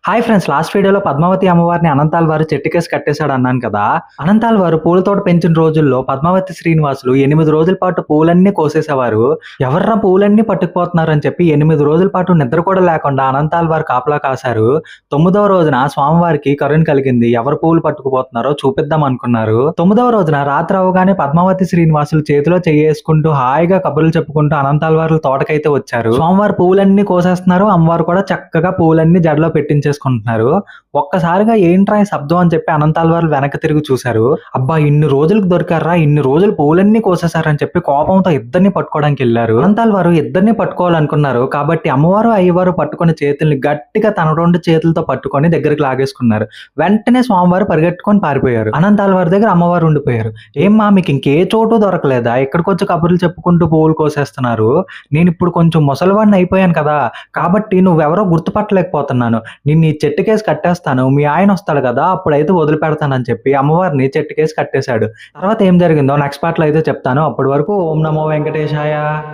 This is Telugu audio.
హాయ్ ఫ్రెండ్స్, లాస్ట్ వీడియోలో పద్మావతి అమ్మవారిని అనంతాల్ వారు చెట్టుకేసి కట్టేశాడు అన్నాను కదా. అనంతాల్ వారు పూల తోట పెంచిన రోజుల్లో పద్మావతి శ్రీనివాసులు 8 రోజుల పాటు పూలన్నీ కోసేసేవారు. ఎవర్రా పూలన్నీ పట్టుకుపోతున్నారు అని చెప్పి 8 రోజుల పాటు నిద్ర కూడా లేకుండా అనంతాల్ వారు కాపలా కాశారు. 9వ రోజున స్వామివారికి కరుణ కలిగింది. ఎవరు పూలు పట్టుకుపోతున్నారో చూపిద్దాం అనుకున్నారు. 9వ రోజున రాత్రి అవగానే పద్మావతి శ్రీనివాసులు చేతిలో చెయ్యేసుకుంటూ హాయిగా కబుర్లు చెప్పుకుంటూ అనంతాల్ వారు తోటకైతే వచ్చారు. స్వామివారు పూలన్నీ కోసేస్తున్నారు. అమ్మవారు కూడా చక్కగా పూలన్నీ జడలో పెట్టించేసుకుంటున్నారు. ఒక్కసారిగా ఏంట్రా ఈ శబ్దం అని చెప్పి అనంతాల్ వారు వెనక్కి తిరిగి చూశారు. అబ్బా, ఇన్ని రోజులకు దొరికారా, ఇన్ని రోజులు పూలన్నీ కోసేశారని చెప్పి కోపంతో ఇద్దరిని పట్టుకోవడానికి వెళ్ళారు. అనంతాల్ వారు ఇద్దరిని పట్టుకోవాలనుకున్నారు కాబట్టి అమ్మవారు అయ్యవారు పట్టుకున్న చేతుల్ని గట్టిగా తన 2 చేతులతో పట్టుకొని దగ్గరికి లాగేసుకున్నారు. వెంటనే స్వామివారు పరిగెట్టుకొని పారిపోయారు. అనంతాల్ వారి దగ్గర అమ్మవారు ఉండిపోయారు. ఏమ్మా, మీకు ఇంకే చోటు దొరకలేదా? ఇక్కడికొచ్చి కబుర్లు చెప్పుకుంటూ పువ్వులు కోసేస్తున్నారు. నేను ఇప్పుడు కొంచెం ముసలివాడిని అయిపోయాను కదా, కాబట్టి నువ్వెవరో గుర్తుపట్టలేకపోతున్నాను. నిన్ను ఈ చెట్టుకేసి కట్టేస్తాను, మీ ఆయన వస్తాడు కదా, అప్పుడైతే వదిలిపెడతానని చెప్పి అమ్మవారిని చెట్టుకేసి కట్టేశాడు. తర్వాత ఏం జరిగిందో నెక్స్ట్ పార్ట్ లో అయితే చెప్తాను. అప్పటి వరకు ఓం నమో వెంకటేశాయ.